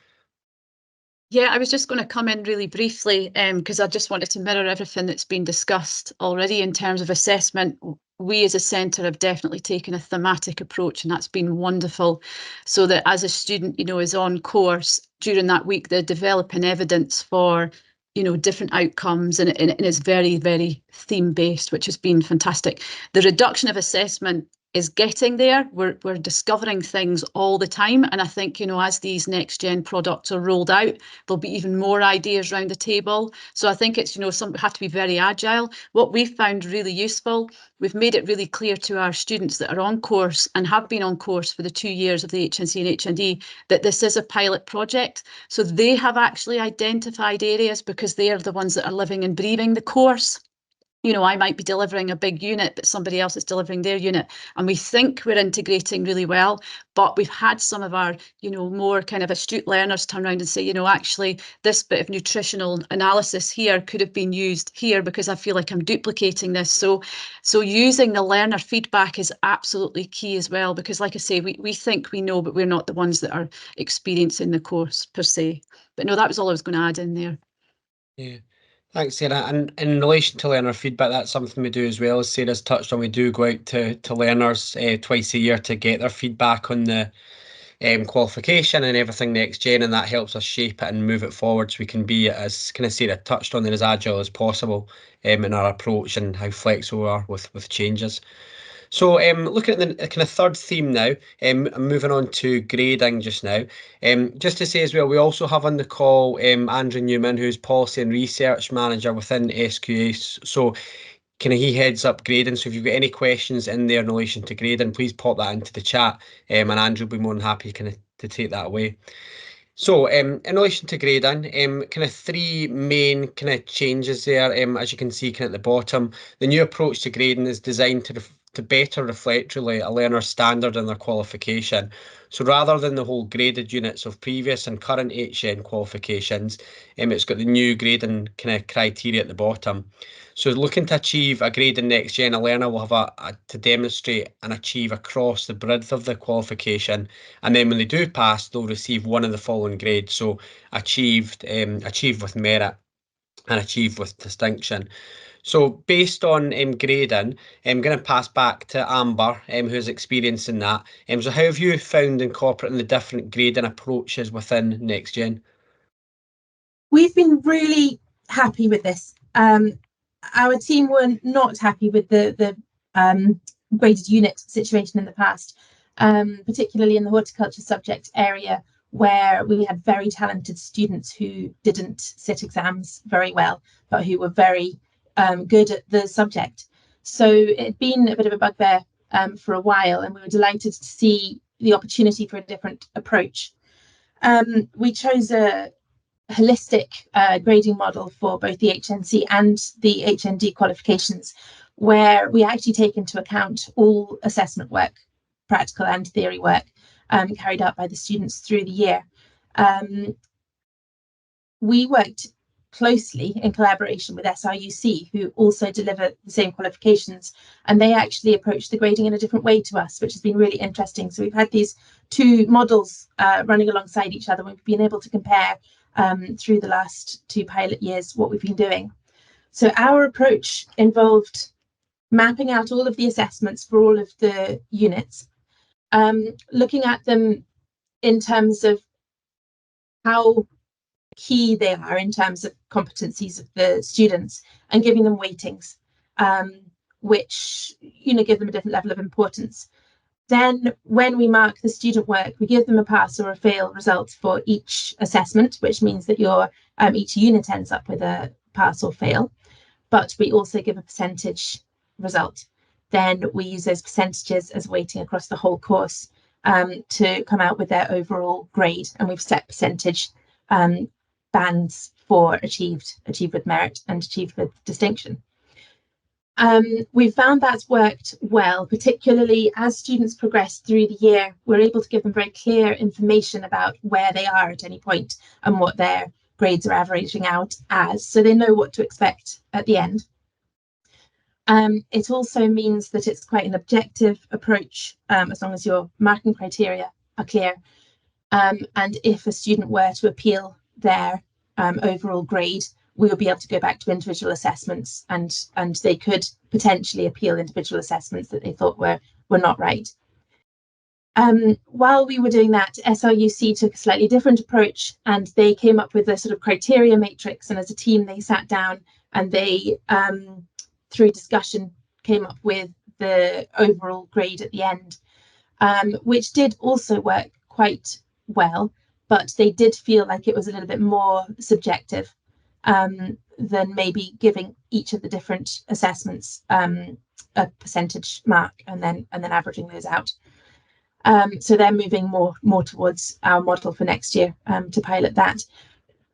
Yeah, I was just going to come in really briefly because I just wanted to mirror everything that's been discussed already in terms of assessment. We as a centre have definitely taken a thematic approach, and that's been wonderful, so that as a student, is on course during that week, they're developing evidence for, different outcomes, and it's very, very theme-based, which has been fantastic. The reduction of assessment is getting there. We're discovering things all the time, and I think as these next gen products are rolled out, there'll be even more ideas around the table. So I think it's some have to be very agile. What we've found really useful, we've made it really clear to our students that are on course and have been on course for the 2 years of the HNC and HND that this is a pilot project. So they have actually identified areas because they are the ones that are living and breathing the course. I might be delivering a big unit, but somebody else is delivering their unit. And we think we're integrating really well, but we've had some of our, more kind of astute learners turn around and say, actually, this bit of nutritional analysis here could have been used here because I feel like I'm duplicating this. So using the learner feedback is absolutely key as well, because like I say, we think we know, but we're not the ones that are experiencing the course per se. But no, that was all I was going to add in there. Yeah. Thanks, Sarah. And in relation to learner feedback, that's something we do as well. As Sarah's touched on, we do go out to learners twice a year to get their feedback on the qualification and everything next gen, and that helps us shape it and move it forward so we can be, as kind of Sarah touched on, as agile as possible in our approach and how flexible we are with changes. So looking at the kind of third theme now, I'm moving on to grading just now. Just to say as well, we also have on the call Andrew Newman, who's Policy and Research Manager within SQA. So kind of he heads up grading. So if you've got any questions in there in relation to grading, please pop that into the chat, and Andrew will be more than happy kind of to take that away. So in relation to grading, kind of 3 main kind of changes there. As you can see kind of at the bottom, the new approach to grading is designed to better reflect really a learner's standard and their qualification. So rather than the whole graded units of previous and current HN qualifications, it's got the new grading kind of criteria at the bottom. So looking to achieve a grade in NextGen, a learner will have to demonstrate and achieve across the breadth of the qualification. And then when they do pass, they'll receive one of the following grades. So achieved with merit and achieved with distinction. So based on grading, I'm going to pass back to Amber, who's experiencing that. So how have you found incorporating the different grading approaches within NextGen? We've been really happy with this. Our team were not happy with the graded unit situation in the past, particularly in the horticulture subject area, where we had very talented students who didn't sit exams very well, but who were very good at the subject. So it'd been a bit of a bugbear for a while, and we were delighted to see the opportunity for a different approach. We chose a holistic grading model for both the HNC and the HND qualifications, where we actually take into account all assessment work, practical and theory work, carried out by the students through the year. We worked closely in collaboration with SRUC, who also deliver the same qualifications, and they actually approach the grading in a different way to us, which has been really interesting. So we've had these two models running alongside each other. We've been able to compare through the last 2 pilot years what we've been doing. So our approach involved mapping out all of the assessments for all of the units, looking at them in terms of how key they are in terms of competencies of the students, and giving them weightings, which give them a different level of importance. Then when we mark the student work, we give them a pass or a fail result for each assessment, which means that your each unit ends up with a pass or fail, but we also give a percentage result. Then we use those percentages as weighting across the whole course to come out with their overall grade, and we've set percentage bands for achieved with merit and achieved with distinction. We've found that's worked well, particularly as students progress through the year. We're able to give them very clear information about where they are at any point and what their grades are averaging out as, so they know what to expect at the end. It also means that it's quite an objective approach, as long as your marking criteria are clear. And if a student were to appeal their overall grade, we will be able to go back to individual assessments, and they could potentially appeal individual assessments that they thought were not right. While we were doing that, SRUC took a slightly different approach, and they came up with a sort of criteria matrix, and as a team they sat down and they, through discussion, came up with the overall grade at the end, which did also work quite well, but they did feel like it was a little bit more subjective than maybe giving each of the different assessments a percentage mark and then averaging those out. So they're moving more towards our model for next year to pilot that.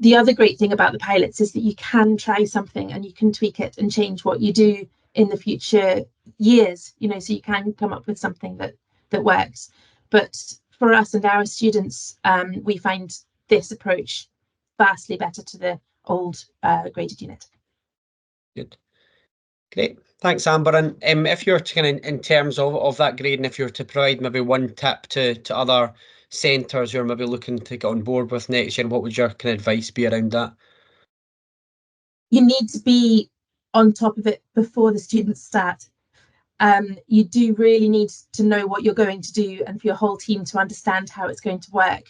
The other great thing about the pilots is that you can try something and you can tweak it and change what you do in the future years, so you can come up with something that works. But for us and our students, we find this approach vastly better to the old graded unit. Good. Great. Thanks, Amber. And if you're to kind of, in terms of that grading, if you're to provide maybe one tip to other centres who are maybe looking to get on board with NextGen, what would your kind of advice be around that? You need to be on top of it before the students start. You do really need to know what you're going to do, and for your whole team to understand how it's going to work.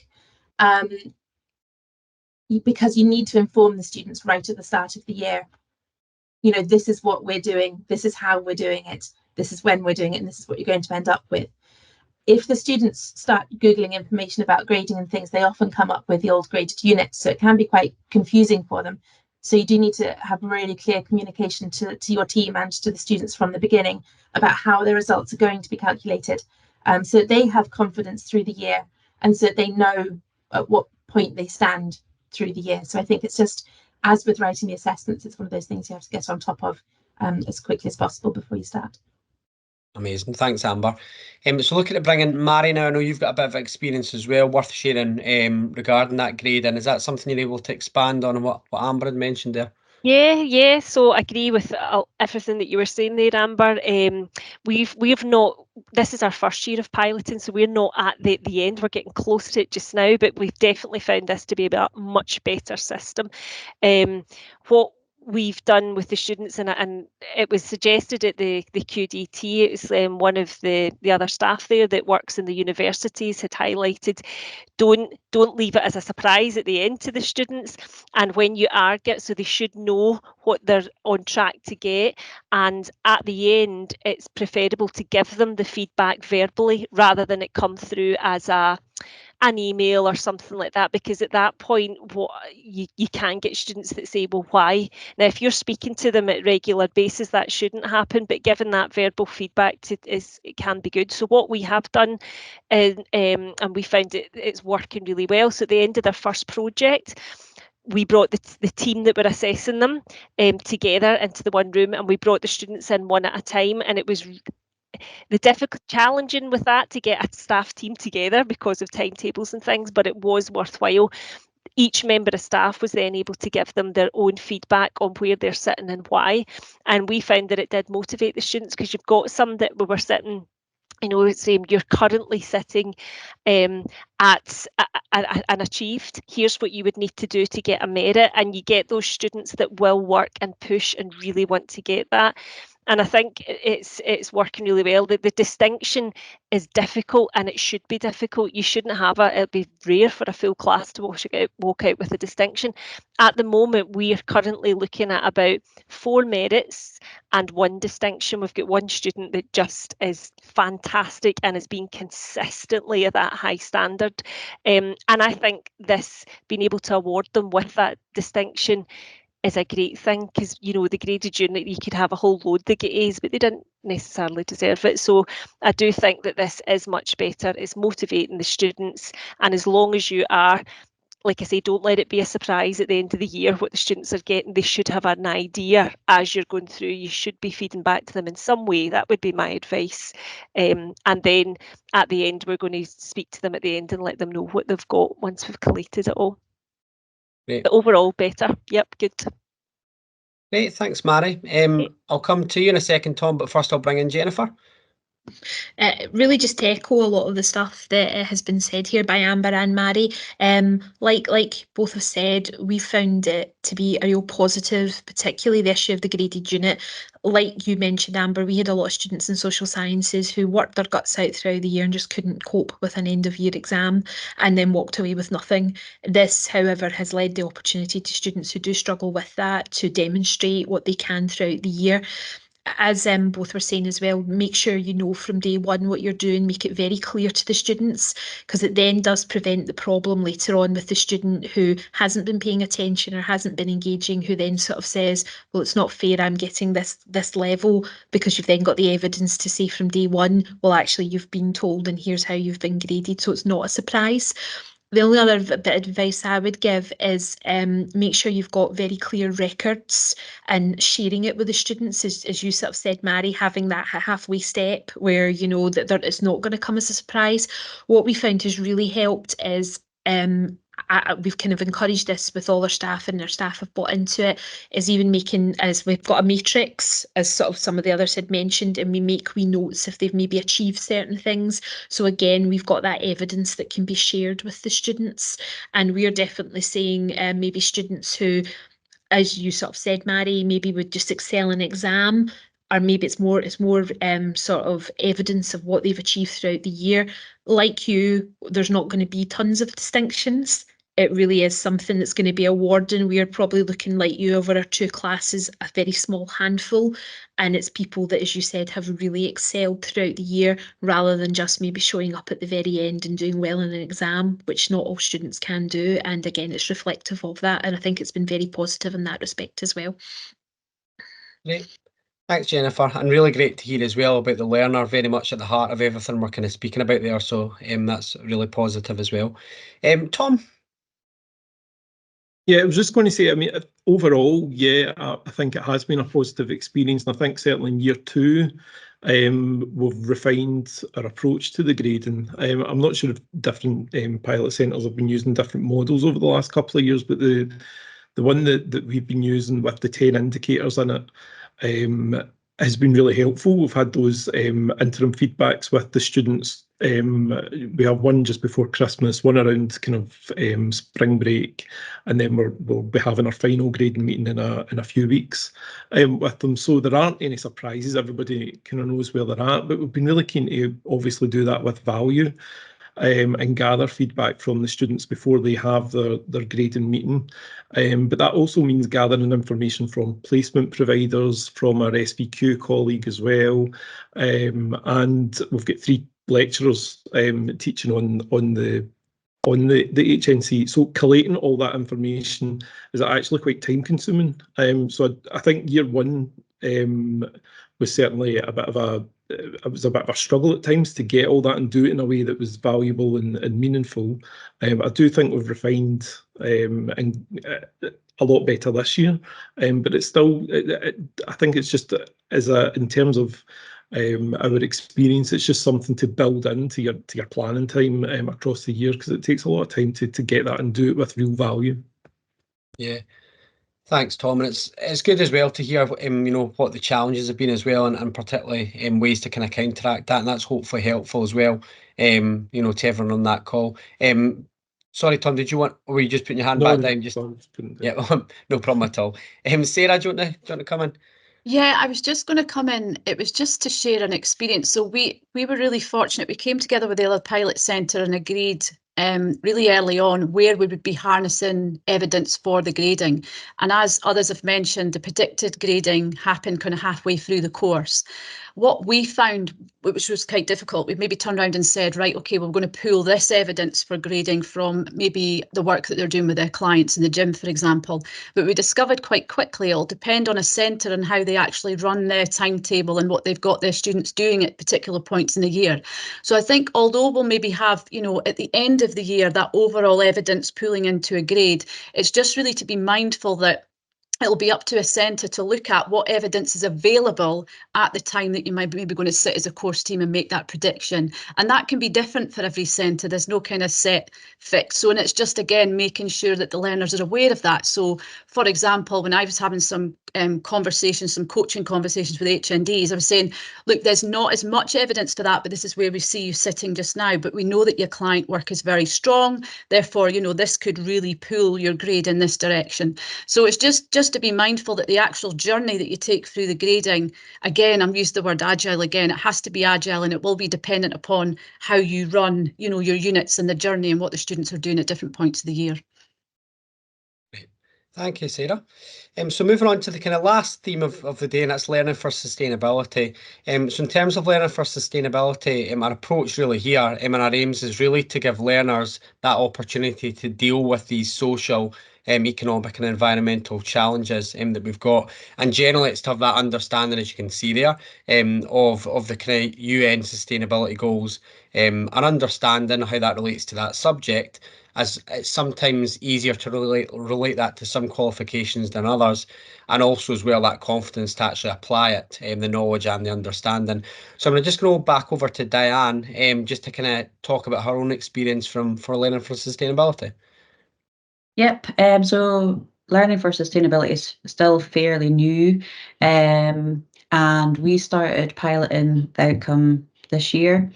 Because you need to inform the students right at the start of the year. This is what we're doing, this is how we're doing it, this is when we're doing it, and this is what you're going to end up with. If the students start Googling information about grading and things, they often come up with the old graded units, so it can be quite confusing for them. So you do need to have really clear communication to your team and to the students from the beginning about how the results are going to be calculated, so that they have confidence through the year and so that they know at what point they stand through the year. So I think it's just, as with writing the assessments, it's one of those things you have to get on top of as quickly as possible before you start. Amazing, thanks Amber. So looking at bringing Mary now, I know you've got a bit of experience as well, worth sharing regarding that grading. Is that something you're able to expand on what Amber had mentioned there? Yeah. So I agree with everything that you were saying there, Amber. We've not. This is our first year of piloting, so we're not at the end. We're getting close to it just now, but we've definitely found this to be a much better system. What we've done with the students, and it was suggested at the QDT, it was one of the other staff there that works in the universities had highlighted, don't leave it as a surprise at the end to the students, and when you so they should know what they're on track to get, and at the end it's preferable to give them the feedback verbally rather than it come through as an email or something like that, because at that point what you can get students that say, well, why? Now if you're speaking to them at regular basis that shouldn't happen, but given that verbal feedback it can be good. So what we have done and we found it's working really well. So at the end of their first project, we brought the team that were assessing them together into the one room, and we brought the students in one at a time, and it was challenging with that to get a staff team together because of timetables and things, but it was worthwhile. Each member of staff was then able to give them their own feedback on where they're sitting and why, and we found that it did motivate the students, because you've got some that we were sitting, saying you're currently sitting at an achieved, here's what you would need to do to get a merit, and you get those students that will work and push and really want to get that. And I think it's working really well. The distinction is difficult, and it should be difficult. You shouldn't have it'd be rare for a full class to walk out with a distinction. At the moment, we are currently looking at about 4 merits and 1 distinction. We've got 1 student that just is fantastic and has been consistently at that high standard. And I think this, being able to award them with that distinction, is a great thing, because the graded unit, you could have a whole load that get A's, but they didn't necessarily deserve it. So I do think that this is much better. It's motivating the students, and as long as you are, like I say, don't let it be a surprise at the end of the year what the students are getting. They should have an idea as you're going through. You should be feeding back to them in some way. That would be my advice. And then at the end, we're going to speak to them at the end and let them know what they've got once we've collated it all. Great. But overall, better. Yep, good. Great, thanks, Mary. I'll come to you in a second, Tom, but first I'll bring in Jennifer. Really just to echo a lot of the stuff that has been said here by Amber and Mary. Like both have said, we found it to be a real positive, particularly the issue of the graded unit. Like you mentioned, Amber, we had a lot of students in social sciences who worked their guts out throughout the year and just couldn't cope with an end of year exam and then walked away with nothing. This, however, has led the opportunity to students who do struggle with that to demonstrate what they can throughout the year. As both were saying as well, make sure you know from day one what you're doing, make it very clear to the students, because it then does prevent the problem later on with the student who hasn't been paying attention or hasn't been engaging, who then sort of says, well, it's not fair, I'm getting this level, because you've then got the evidence to say from day one, well, actually, you've been told and here's how you've been graded, so it's not a surprise. The only other bit of advice I would give is make sure you've got very clear records and sharing it with the students, as you sort of said, Mary, having that halfway step where you know that it's not going to come as a surprise. What we found has really helped is we've kind of encouraged this with all our staff, and our staff have bought into it, is even making, as we've got a matrix, as sort of some of the others had mentioned, and we make wee notes if they've maybe achieved certain things. So again, we've got that evidence that can be shared with the students, and we're definitely seeing maybe students who, as you sort of said, Mary, maybe would just excel in exam, or maybe it's more sort of evidence of what they've achieved throughout the year. Like you, there's not going to be tons of distinctions. It really is something that's going to be awarded. We are probably looking, like you, over our 2 classes, a very small handful, and it's people that, as you said, have really excelled throughout the year, rather than just maybe showing up at the very end and doing well in an exam, which not all students can do. And again, it's reflective of that, and I think it's been very positive in that respect as well. Great. Thanks, Jennifer, and really great to hear as well about the learner, very much at the heart of everything we're kind of speaking about there, so that's really positive as well. Tom? Yeah, I was just going to say, I mean, overall, yeah, I think it has been a positive experience, and I think certainly in year 2, We've refined our approach to the grading. I'm not sure if different pilot centres have been using different models over the last couple of years, but the one that we've been using with the 10 indicators in it has been really helpful. We've had those interim feedbacks with the students. We have one just before Christmas, one around kind of spring break, and then we'll be having our final grading meeting in a few weeks with them. So there aren't any surprises. Everybody kind of knows where they're at, but we've been really keen to obviously do that with value. And gather feedback from the students before they have their grading meeting. But that also means gathering information from placement providers, from our SVQ colleague as well. And we've got 3 lecturers teaching on the HNC. So collating all that information is actually quite time consuming. So I think year 1 was certainly a bit of a struggle at times to get all that and do it in a way that was valuable and meaningful. I do think we've refined and a lot better this year, but it's still, I think it's just in terms of our experience, it's just something to build into your planning time across the year, because it takes a lot of time to get that and do it with real value. Yeah. Thanks, Tom, and it's good as well to hear what the challenges have been as well, and particularly ways to kind of counteract that, and that's hopefully helpful as well. To everyone on that call. Sorry, Tom, were you just putting your hand back down? Yeah, no problem at all. Sarah, do you want to come in? Yeah, I was just going to come in. It was just to share an experience. So we were really fortunate. We came together with the other pilot centre and agreed really early on where we would be harnessing evidence for the grading. And as others have mentioned, the predicted grading happened kind of halfway through the course. What we found, which was quite difficult, we maybe turned around and said, right, okay, we're going to pull this evidence for grading from maybe the work that they're doing with their clients in the gym, for example. But we discovered quite quickly it'll depend on a centre and how they actually run their timetable and what they've got their students doing at particular points in the year. So I think although we'll maybe have, at the end of the year, that overall evidence pooling into a grade, it's just really to be mindful that it'll be up to a centre to look at what evidence is available at the time that you might be going to sit as a course team and make that prediction. And that can be different for every centre. There's no kind of set fix. So, and it's just, again, making sure that the learners are aware of that. So, for example, when I was having some conversations, some coaching conversations with HNDs, I was saying, look, there's not as much evidence for that, but this is where we see you sitting just now. But we know that your client work is very strong. Therefore, this could really pull your grade in this direction. So it's just to be mindful that the actual journey that you take through the grading, again, I'm using the word agile again, it has to be agile, and it will be dependent upon how you run, your units and the journey and what the students are doing at different points of the year. Thank you, Sarah. So moving on to the kind of last theme of the day, and that's learning for sustainability. So in terms of learning for sustainability, our approach really here, and our aims is really to give learners that opportunity to deal with these social, economic and environmental challenges that we've got. And generally it's to have that understanding, as you can see there, of the kind of UN sustainability goals, and understanding how that relates to that subject, as it's sometimes easier to relate that to some qualifications than others, and also as well that confidence to actually apply it, the knowledge and the understanding. So I'm just going to go back over to Diane, just to kind of talk about her own experience for learning for sustainability. Yep. So learning for sustainability is still fairly new, and we started piloting the outcome this year.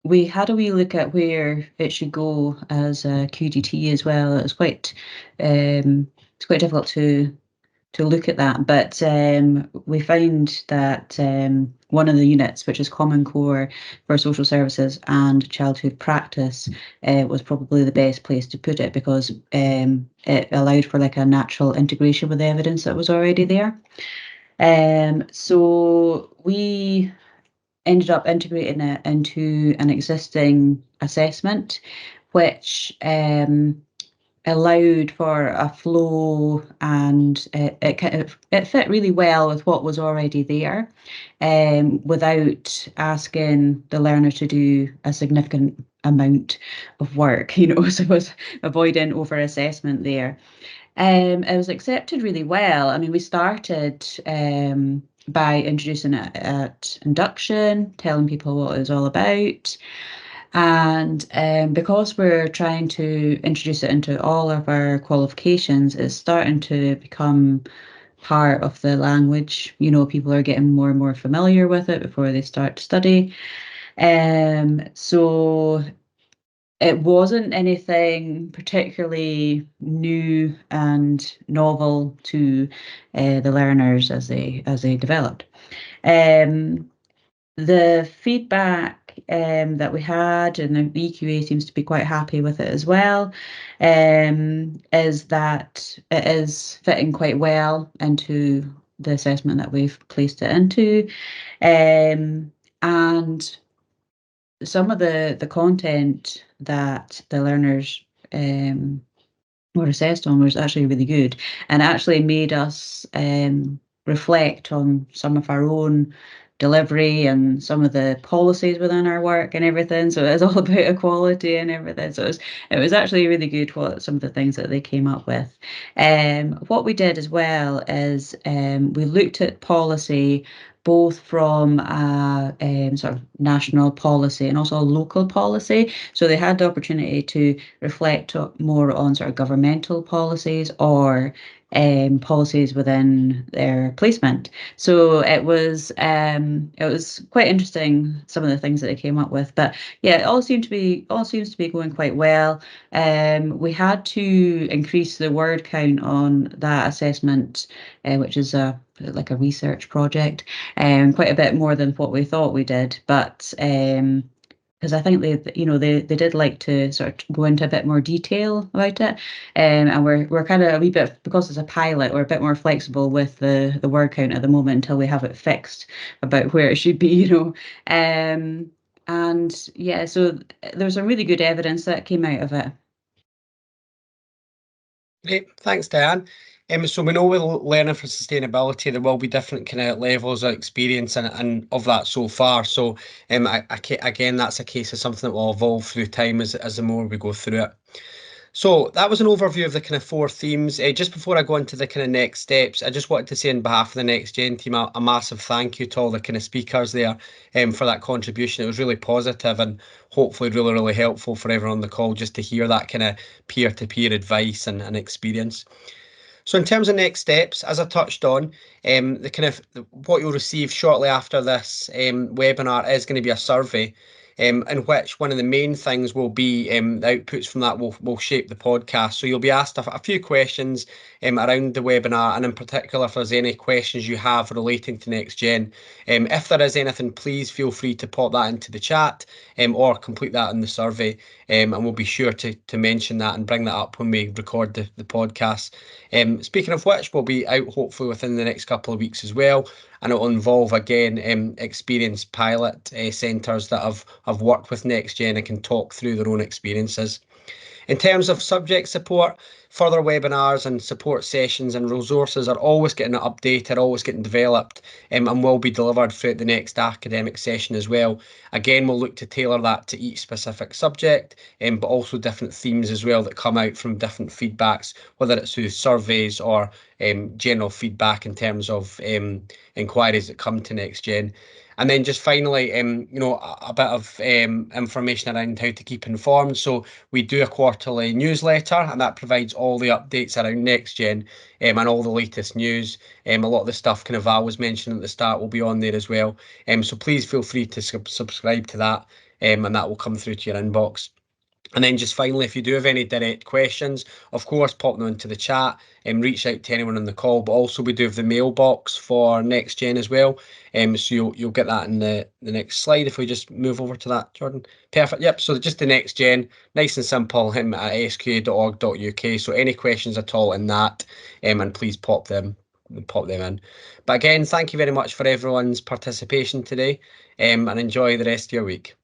We had a wee look at where it should go as a QDT as well. It's quite difficult to look at that, but we found that one of the units, which is Common Core for Social Services and Childhood Practice, was probably the best place to put it, because it allowed for like a natural integration with the evidence that was already there. So we ended up integrating it into an existing assessment, which allowed for a flow, and it fit really well with what was already there, without asking the learner to do a significant amount of work, so it was avoiding over assessment there. It was accepted really well. I mean, we started by introducing it at induction, telling people what it was all about. And because we're trying to introduce it into all of our qualifications, it's starting to become part of the language. You know, people are getting more and more familiar with it before they start to study. So it wasn't anything particularly new and novel to the learners as they developed. The feedback that we had, and the EQA seems to be quite happy with it as well, is that it is fitting quite well into the assessment that we've placed it into. And some of the content that the learners were assessed on was actually really good, and actually made us reflect on some of our own delivery and some of the policies within our work and everything. So it's all about equality and everything. So it was actually really good what some of the things that they came up with. What we did as well is we looked at policy both from a sort of national policy and also a local policy. So they had the opportunity to reflect more on sort of governmental policies or policies within their placement. So it was quite interesting, some of the things that they came up with. But yeah, it all seems to be going quite well. We had to increase the word count on that assessment, which is like a research project, quite a bit more than what we thought we did. But because I think they did like to sort of go into a bit more detail about it, and we're kind of a wee bit, because it's a pilot, we're a bit more flexible with the word count at the moment until we have it fixed about where it should be, and yeah, so there's some really good evidence that came out of it. Great, thanks, Diane. So we know with learning for sustainability, there will be different kind of levels of experience and of that so far. So again, that's a case of something that will evolve through time as the more we go through it. So that was an overview of the kind of 4 themes. Just before I go into the kind of next steps, I just wanted to say on behalf of the NextGen team a massive thank you to all the kind of speakers there for that contribution. It was really positive and hopefully really, really helpful for everyone on the call just to hear that kind of peer-to-peer advice and experience. So in terms of next steps, as I touched on, the kind of what you'll receive shortly after this webinar is going to be a survey, in which one of the main things will be the outputs from that will shape the podcast. So you'll be asked a few questions around the webinar, and in particular, if there's any questions you have relating to NextGen. If there is anything, please feel free to pop that into the chat or complete that in the survey, and we'll be sure to mention that and bring that up when we record the podcast. Speaking of which, we'll be out hopefully within the next couple of weeks as well, and it will involve again experienced pilot centres that have worked with NextGen and can talk through their own experiences. In terms of subject support, further webinars and support sessions and resources are always getting updated, always getting developed, and will be delivered throughout the next academic session as well. Again, we'll look to tailor that to each specific subject, but also different themes as well that come out from different feedbacks, whether it's through surveys or general feedback in terms of inquiries that come to NextGen. And then just finally, a bit of information around how to keep informed. So we do a quarterly newsletter, and that provides all the updates around NextGen and all the latest news. A lot of the stuff kind of Val was mentioned at the start will be on there as well. So please feel free to subscribe to that, and that will come through to your inbox. And then just finally, if you do have any direct questions, of course, pop them into the chat and reach out to anyone on the call. But also we do have the mailbox for NextGen as well. So you'll get that in the next slide if we just move over to that, Jordan. Perfect. Yep. So just the NextGen, nice and simple, at sqa.org.uk. So any questions at all in that, and please pop them in. But again, thank you very much for everyone's participation today, and enjoy the rest of your week.